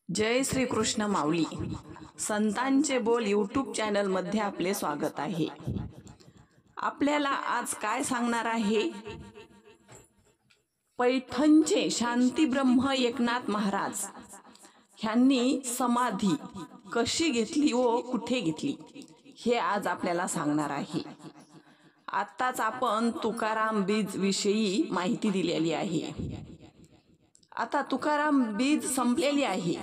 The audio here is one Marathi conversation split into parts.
जय श्री कृष्ण माऊली. संतांचे बोल यूट्यूब चॅनलमध्ये आपले स्वागत आहे. आपल्याला आज काय सांगणार आहे? पैठणचे शांतीब्रह्म एकनाथ महाराज ह्यांनी समाधी कशी घेतली व कुठे घेतली हे आज आपल्याला सांगणार आहे. आत्ताच आपण तुकाराम बीज विषयी माहिती दिलेली आहे. आता तुकाराम बीज संपलेली आहे.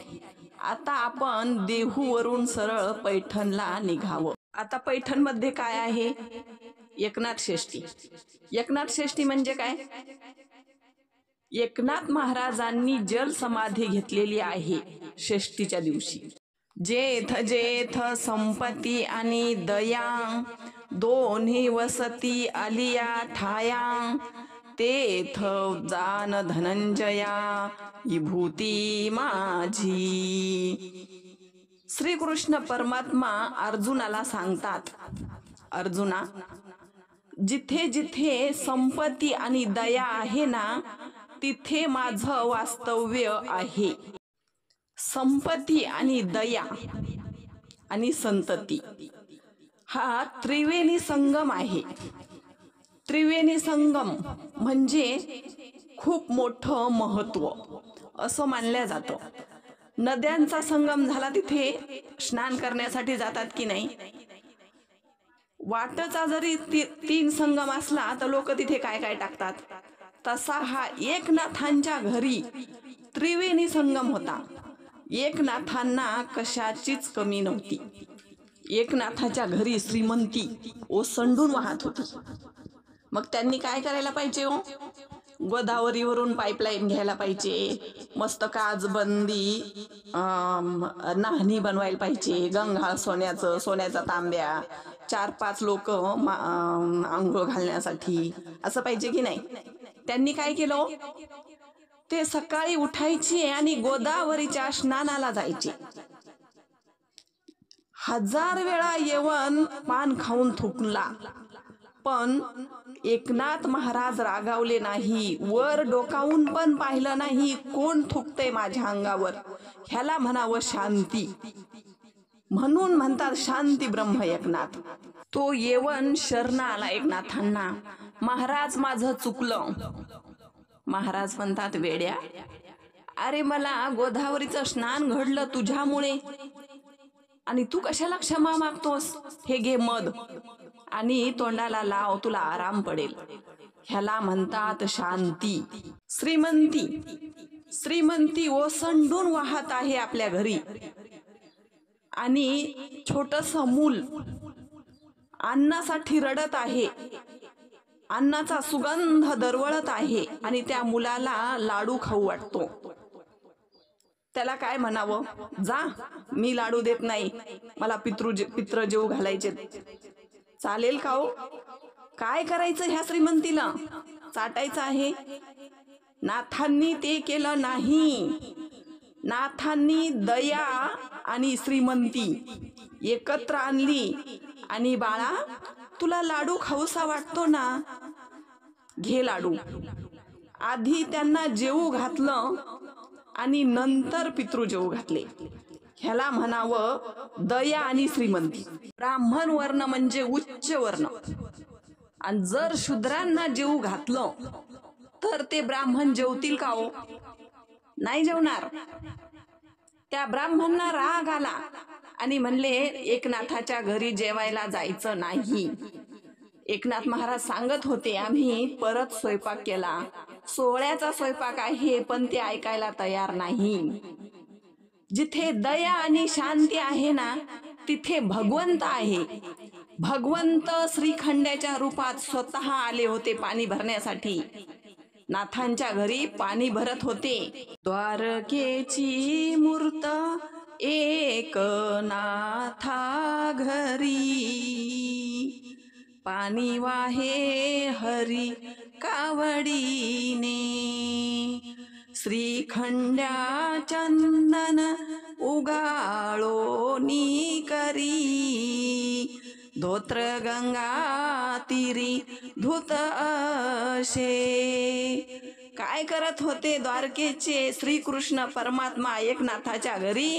आता आपण देहूवरून सरळ पैठणला निघावं. आता पैठणमध्ये काय आहे? एकनाथ षष्ठी. एकनाथ षष्ठी म्हणजे काय? एकनाथ महाराजांनी जल समाधी घेतलेली आहे षष्ठीच्या दिवशी. जेथ जेथ संपत्ती आणि दया दोन्ही वसती आलिया ठाया तेथ जान धनंजया विभूती माझी. श्रीकृष्ण परमात्मा अर्जुनाला सांगतात, अर्जुना, जिथे जिथे संपत्ती आणि दया आहे ना तिथे माझं वास्तव्य आहे. संपत्ती आणि दया आणि संतती हा त्रिवेणी संगम आहे. त्रिवेणी संगम म्हणजे खूप मोठं महत्व असं मानलं जातं. नद्यांचा संगम झाला तिथे स्नान करण्यासाठी जातात की नाही. वाटचा जरी तीन संगम असला तर लोक तिथे काय काय टाकतात. तसा हा एकनाथांच्या घरी त्रिवेणी संगम होता. एकनाथांना कशाचीच कमी नव्हती. एकनाथाच्या घरी श्रीमंती ओसंडून वाहत होती. मग त्यांनी काय करायला पाहिजे हो? गोदावरीवरून पाईपलाईन घ्यायला पाहिजे, मस्त काचबंदी नाहणी बनवायला पाहिजे, गंगाळ सोन्याचा तांब्या, 4-5 लोक आंघोळ घालण्यासाठी, असं पाहिजे की नाही. त्यांनी काय केलं? ते सकाळी उठायचे आणि गोदावरीच्या स्नानाला जायचे. 1000 वेळा येऊन पान खाऊन थुकला पण एकनाथ महाराज रागावले नाही. वर डोकावून पण पाहिलं नाही. कोण थुकते माझ्या अंगावर, ह्याला म्हणावं शांती. म्हणून म्हणतात शांती ब्रह्म एकनाथ. तो येवन शरण आला एकनाथांना. महाराज माझं चुकलं. महाराज म्हणतात, वेड्या, अरे मला गोदावरीचं स्नान घडलं तुझ्यामुळे आणि तू कशाला क्षमा मागतोस? हे घे मध आणि तोंडाला लाव, तुला आराम पडेल. ह्याला म्हणतात शांती. श्रीमंती. श्रीमंती ओसंडून वाहत आहे आपल्या घरी आणि छोटंसं मूल अन्नासाठी रडत आहे. अन्नाचा सुगंध दरवळत आहे आणि त्या मुलाला लाडू खाऊ वाटतो. त्याला काय म्हणावं? जा, मी लाडू देत नाही, मला पित्र जेवू घालायचे. चालेल का हो? काय करायचं ह्या श्रीमंतीला? चाटायचं आहे. नाथांनी ते केलं नाही. नाथांनी दया आणि श्रीमंती एकत्र आणली आणि बाळा, तुला लाडू खाऊसा वाटतो ना, घे लाडू. आधी त्यांना जेवू घातलं आणि नंतर पितृ जेवू घातले. ह्याला म्हणावं दया आणि श्रीमंती. ब्राह्मण वर्ण म्हणजे उच्च वर्ण, आणि जर शूद्रांना जेवू घातलं तर ते ब्राह्मण जेवतील का हो? नाही जेवणार. त्या ब्राह्मणांना राग आला आणि म्हणले एकनाथाच्या घरी जेवायला जायचं नाही. एकनाथ महाराज सांगत होते, आम्ही परत स्वयंपाक केला, सोहळ्याचा स्वयंपाक आहे, पण ते ऐकायला तयार नाही. जिथे दया आणि शांती आहे ना तिथे भगवंत आहे. भगवंत श्रीखंड्याच्या रूपात स्वतः आले होते पाणी भरण्यासाठी. नाथांच्या घरी पाणी भरत होते. द्वारकेची मूर्त एक नाथा घरी पाणी वाहे हरी कावडीने श्रीखंड्या चंदन उगाळोनी करी धोत्र गंगा तीरी धुत असे. काय करत होते द्वारकेचे श्रीकृष्ण परमात्मा एकनाथाच्या घरी?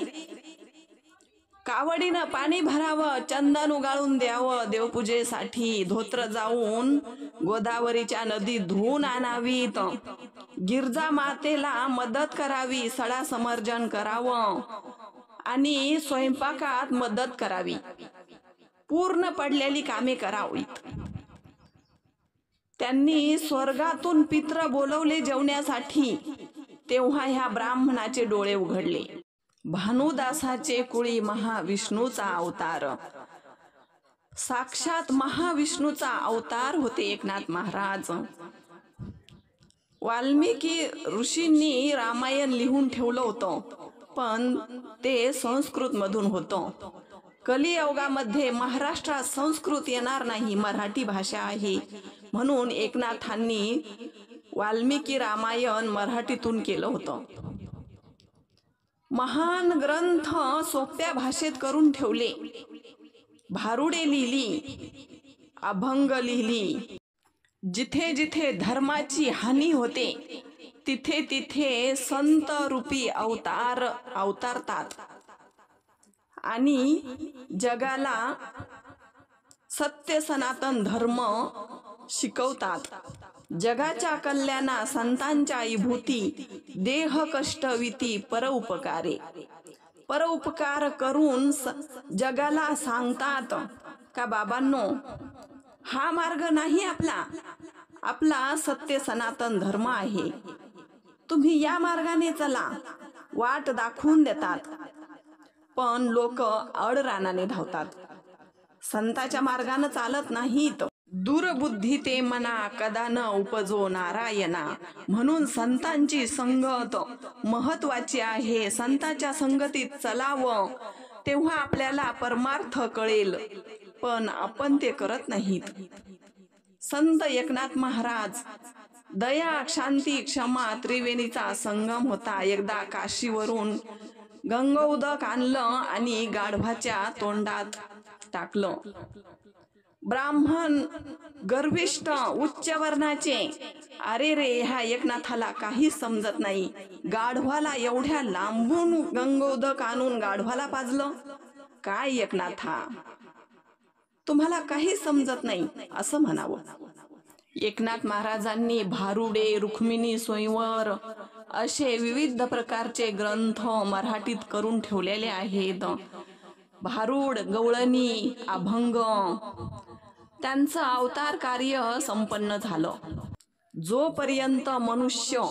कावडीनं पाणी भरावं, चंदन उगाळून द्यावं देवपूजेसाठी, धोत्र जाऊन गोदावरीच्या नदीत धुवून आणावीत, गिरजा मातेला मदत करावी, सडा समर्जन करावं आणि स्वयंपाकात मदत करावी, पूर्ण पडलेली कामे करावीत. त्यांनी स्वर्गातून पित्र बोलवले जेवण्यासाठी, तेव्हा ह्या ब्राह्मणाचे डोळे उघडले. भानुदासाचे कुळी महाविष्णूचा अवतार, साक्षात महाविष्णूचा अवतार होते एकनाथ महाराज. वाल्मिकी ऋषींनी रामायण लिहून ठेवलं होतं, पण ते संस्कृत मधून होतं. कलियुगामध्ये महाराष्ट्रात संस्कृत येणार नाही, मराठी भाषा आहे, म्हणून एकनाथांनी वाल्मिकी रामायण मराठीतून केलं होतं. महान ग्रंथ सोप्या भाषेत करून ठेवले. भारुडे लिहिली, अभंग लिहिली. जिथे जिथे धर्माची हानी होते तिथे तिथे संत रूपी अवतारतात आणि जगाला सत्य सनातन धर्म शिकवतात. जगाच्या कल्याणा संतांच्या विभूती, देह कष्टविती परोपकारे. परोपकार करून जगाला सांगतात का बाबांनो, हा मार्ग नाही आपला सत्य सनातन धर्म आहे, तुम्ही या मार्गाने चला, वाट दाखवून देतात. पण लोक अडरानाने धावतात, संताच्या मार्गाने चालत नाहीत. दुर्बुद्धी ते मना कदा न उपजो नारायणा. म्हणून संतांची संगत महत्वाची आहे. संतांच्या संगतीत चलावं, तेव्हा आपल्याला परमार्थ कळेल, पण आपण ते करत नाहीत. संत एकनाथ महाराज दया, शांती, क्षमा त्रिवेणीचा संगम होता. एकदा काशीवरून गंगोदक आणलं आणि गाढवाच्या तोंडात टाकलं. ब्राह्मण गर्विष्ठ उच्च वर्णाचे, अरे रे, ह्या एकनाथाला काहीच समजत नाही, गाढवाला एवढ्या लांबून गंगोदक आणून गाढवाला पाजलं, काय एकनाथा, तुम्हाला काहीच समजत नाही असं म्हणावं. एकनाथ महाराजांनी भारुडे, रुक्मिणी स्वयंवर असे विविध प्रकारचे ग्रंथ मराठीत करून ठेवलेले आहेत. भारुड, गवळणी, अभंग, त्यांचं अवतार कार्य संपन्न झालं. जोपर्यंत मनुष्य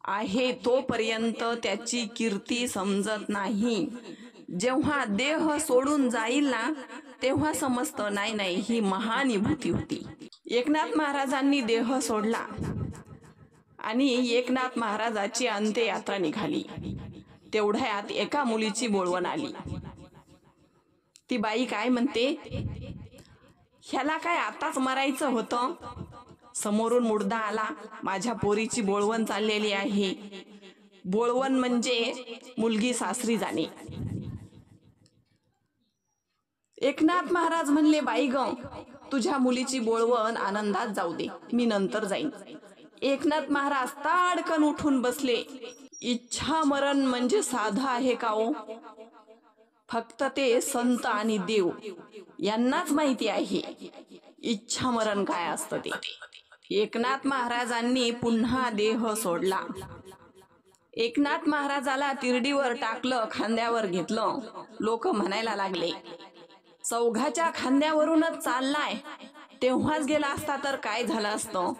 आहे तोपर्यंत त्याची कीर्ती समजत नाही. जेव्हा देह सोडून जाईल ना, तेव्हा समजतं नाही, ही महान विभूती होती. एकनाथ महाराजांनी देह सोडला आणि एकनाथ महाराजाची अंत्ययात्रा निघाली. तेवढ्यात एका मुलीची बोलवण आली. ती बाई काय म्हणते, ह्याला काय आताच मरायचं होतं? समोरून मुर्दा आला, माझ्या पोरीची बोलवण चाललेली आहे. बोलवण म्हणजे मुलगी सासरी जाणे. एकनाथ महाराज म्हणले, बाई ग, तुझ्या मुलीची बोलवण आनंदात जाऊ दे, मी नंतर जाईन. एकनाथ महाराज ताडकन उठून बसले. इच्छा मरण म्हणजे साधं आहे का हो? फक्त ते संत आणि देव यांनाच माहिती आहे इच्छा मरण काय असतं ते. एकनाथ महाराजांनी पुन्हा देह सोडला. एकनाथ महाराजाला तिरडीवर टाकलं, खांद्यावर घेतलं. लोक म्हणायला लागले, चौघाच्या खांद्यावरूनच चाललाय, तेव्हाच गेला असता तर काय झालं असतं?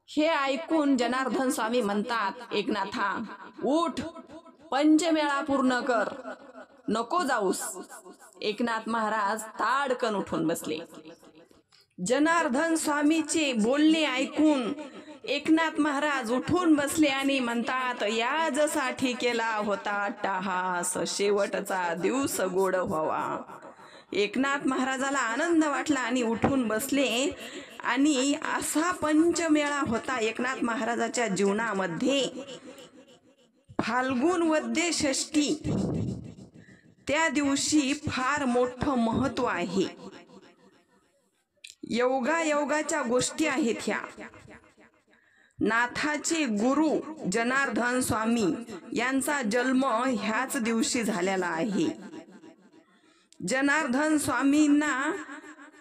हे ऐकून जनार्दन स्वामी म्हणतात, एकनाथा उठ, पंचमेळा पूर्ण कर, नको जाऊस. एकनाथ महाराज ताडकन उठून बसले. जनार्दन स्वामीचे बोलणे ऐकून एकनाथ महाराज उठून बसले आणि म्हणतात, याजसाठी केला होता अट्टहास, शेवटचा दिवस गोड व्हावा. एकनाथ महाराजाला आनंद वाटला आणि उठून बसले. आणि असा पंचमेळा होता एकनाथ महाराजाच्या जीवनामध्ये. फाल्गुन वद्य षष्ठी, त्या दिवशी फार मोठं महत्व आहे. योगायोगाच्या गोष्टी आहेत ह्या. नाथाचे गुरु जनार्दन स्वामी यांचा जन्म ह्याच दिवशी झालेला आहे. जनार्दन स्वामींना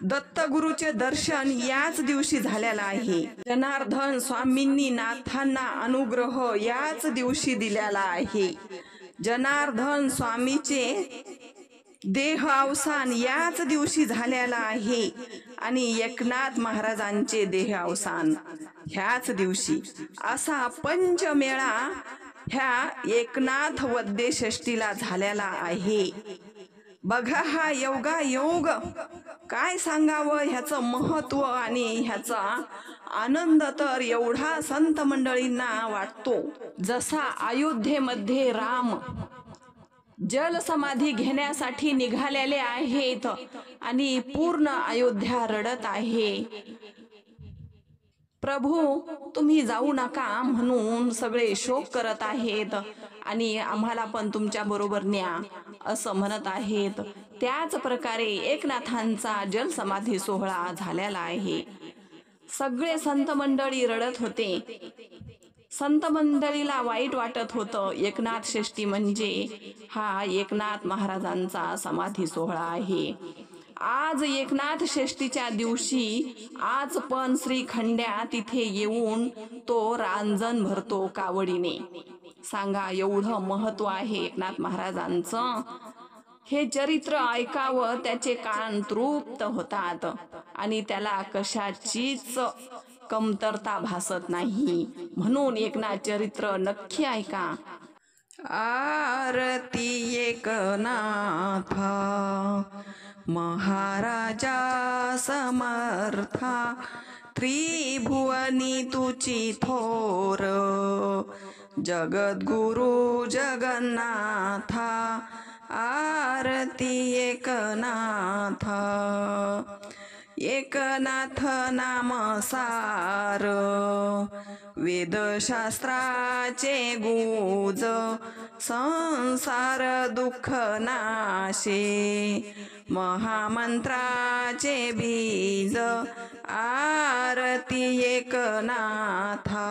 दत्तगुरूचे दर्शन याच दिवशी झालेलं आहे. जनार्दन स्वामींनी नाथांना अनुग्रह याच दिवशी दिलेला आहे. जनार्दन स्वामीचे देह अवसान याच दिवशी झालेला आहे आणि एकनाथ महाराजांचे देह अवसान ह्याच दिवशी. असा पंचमेळा ह्या एकनाथ वद्य षष्टीला झालेला आहे. बघा हा योगायोग, काय सांगावं ह्याचं महत्व आणि ह्याचा आनंद तर एवढा संत मंडळींना वाटतो. जसा अयोध्येमध्ये राम जल समाधी घेण्यासाठी निघालेले आहेत आणि पूर्ण अयोध्या रडत आहे. प्रभू तुम्ही जाऊ नका म्हणून सगळे शोक करत आहेत आणि आम्हाला पण तुमच्या बरोबर न्या असं म्हणत आहेत. त्याच प्रकारे एकनाथांचा जल समाधी सोहळा झालेला आहे. सगळे संत मंडळी रडत होते. संत मंडळीला वाईट वाटत होतं. एकनाथ षष्टी म्हणजे हा एकनाथ महाराजांचा समाधी सोहळा आहे. आज एकनाथ षष्टीच्या दिवशी आज पण श्रीखंड्या तिथे येऊन तो रांजण भरतो कावडीने. सांगा एवढं महत्व आहे एकनाथ महाराजांचं. हे चरित्र ऐकावं त्याचे कान तृप्त होतात आणि त्याला कशाचीच कमतरता भासत नाही. म्हणून एकनाथ चरित्र नक्की ऐका. आरती एकनाथा महाराजा समर्था, त्रिभुवनी तुची थोर, जगद्गुरु जगन्नाथा. आरती एकनाथा. एकनाथ नाम सार, वेदशास्त्राचे गुज, संसार दुःख नाशे, महामंत्राचे बीज. आरती एकनाथा.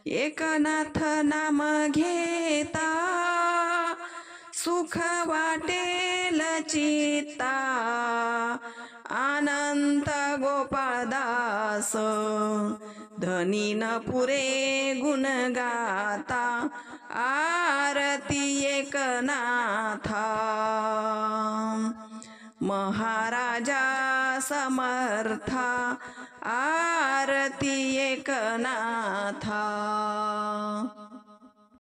एकनाथ नाम घेता, सुख वाटेल चित्ता, अनंत गोपाळदास, धनी न पुरे गुण गाता. आरती एकनाथा. महाराजा समर्था. आरती एकनाथा.